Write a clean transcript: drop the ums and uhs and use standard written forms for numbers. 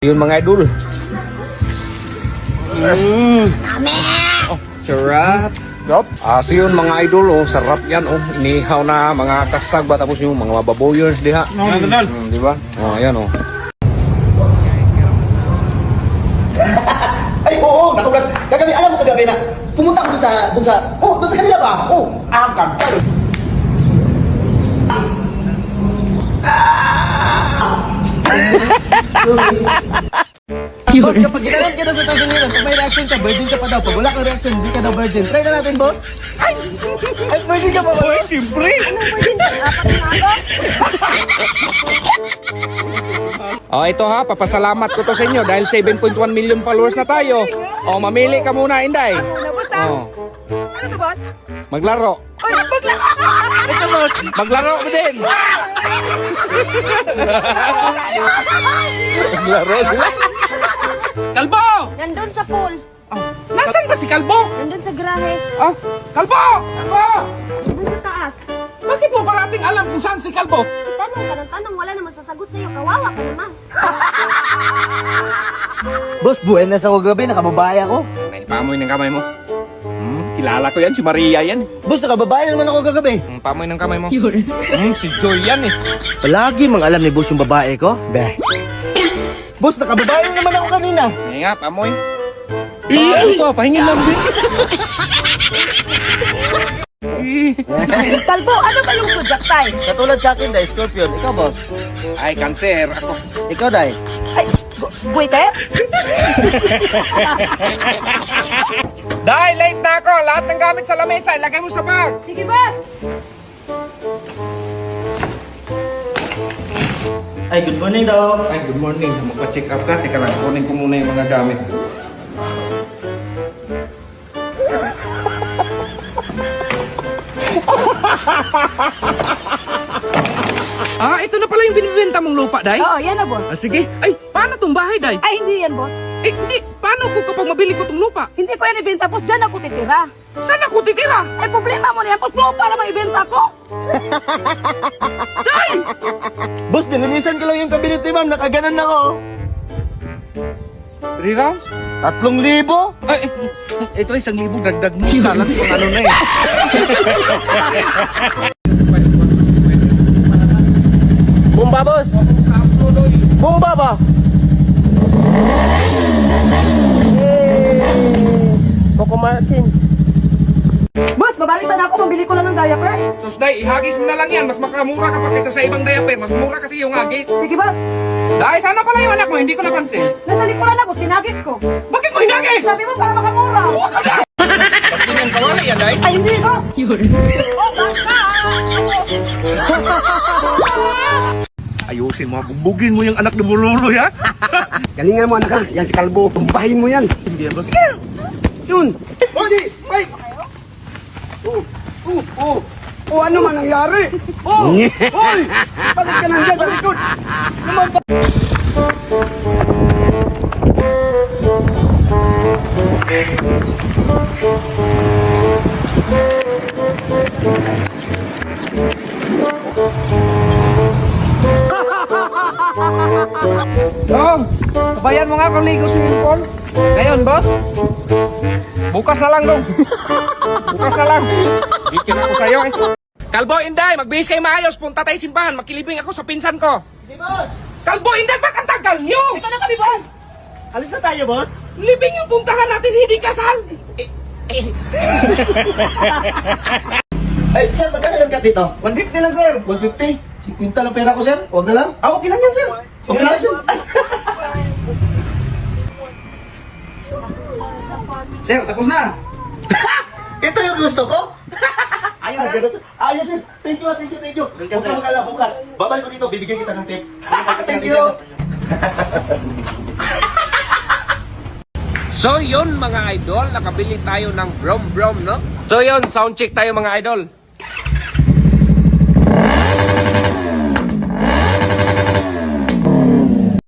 Yun mga idol. Sarap. Yup. So yun mga idol, sarap yan. Inihaw na mga kasag ba, tapos yung mga baboyers diha. Di ba? Ayan Ay, oo, kagabi, alam mo kagabi na pumunta ako dun sa kanila ba? Ang ganda. Boss, kapag ginanong ka na sa tagalina, pag may reaction ka, virgin ka pa daw. Pag wala kang reaction, hindi ka daw virgin. Try na natin, boss. Ay, virgin ka pa ba? Ay, siyempre. ito ha, papasalamat ko to sa inyo dahil 7.1 million followers na tayo. Mamili ka muna, Inday. Ano, boss? Ano to, boss? Maglaro. Oy, maglaro! Ito, boss. Maglaro mo din. Maglaro sila. Kalbo! Nandun sa pool. Nasaan ba si Kalbo? Nandun sa grahe. Kalbo! Kalbo! Nandun sa taas. Bakit mo parating alam kung saan si Kalbo? Tanong ka ng tanong, wala naman sasagot sa'yo. Kawawa ka naman. Boss, buenas ako gabi, nakababae ako. Ay, pamoy ng kamay mo. Kilala ko yan, si Maria yan. Boss, nakababae naman ako kagabi. Pamoy ng kamay mo. Si Joy yan eh. Palagi mang alam ni boss yung babae ko. Beh. Boss, nakababae naman ako kanina. Ngayon nga, pamoy. Ito, pahingin lang din. Kalbo, ano ba yung sudyak tay? Katulad sa akin, Day, Scorpion. Ikaw, boss. Ay, cancer. Ako. Ikaw, Day. Ay, buwite? Dahil late na ako. Lahat ng gamit sa lamesa, ilagay mo sa bag. Sige, boss. Ay, good morning, Doc. Ay, good morning. Magpa-check up ka. Teka lang, kunin ko muna yung mga gamit. Ito na pala yung binibenta mong lupa, Day? Oo, yan na, boss. Sige. Ay, paano tong bahay, Day? Ay, hindi yan, boss. Hindi. Paano ko kapag mabili ko tong lupa? Hindi ko yan ibenta, boss. Diyan ako titira. Saan ako titira? Ay, problema mo na yan, boss. Lupa na maibenta ko. Boss, nilinisan ko lang yung kabinet ni ma'am. Nakaganon ako. 3 rounds? 3,000? Ay, ito 1,000 dagdag mo. Kalat kung ano na eh. Bumba, boss. Bumba ba? Coco Martin. Boss, babalik sana ako. Mabili ko lang ng diaper. Sus, Day, ihagis mo na lang yan. Mas makamura ka pa kaysa sa ibang diaper. Mas mura kasi yung hagis. Sige, boss. Dahil sana pala yung anak mo, hindi ko napansin. Nasa likuran ako, sinagis ko. Bakit mo hinagis? Sabi mo para makamura. Huwag ka na! Ganyan kawala yan, Day. Ay, hindi, boss. Oh, basta. Ayusin mo, bugbugin mo yung anak ni Buluro, ya? Galingan mo, anak ka. Yan si Kalbo. Tumbahin mo yan. Hindi yan, boss. Yun. Holy! Ay! Ano man nangyari? Hoy! Bakit ka nandiyan sa likod? Naman ba? Dong, kabayan mo nga kung ligo swimming pool. Ngayon, boss? Bukas na lang, Dong. Bukas na lang. Bikin ako sa'yo eh. Kalbo, Inday, magbihis kayo maayos. Punta tayo simbahan. Makilibing ako sa pinsan ko. Sige, boss. Kalbo, Inday, ba't ang tagal nyo? Ito na kami, boss. Alis na tayo, boss. Libing yung puntahan natin, hindi kasal. Ay, sir, magkano lang ka dito? 150 lang, sir. 150? 50 lang pera ko, sir. Huwag na lang. Okay lang yan, sir. Okay lang yan. Sir, tapos na. Ito yung gusto ko. Ayos, sir. Ayos, sir. Thank you, thank you, thank you. Huwag ka magkala bukas. Babalik ko dito, bibigyan kita ng tip. Thank you. So yun mga idol, nakabili tayo ng brom-brom, no? So yun, sound check tayo mga idol.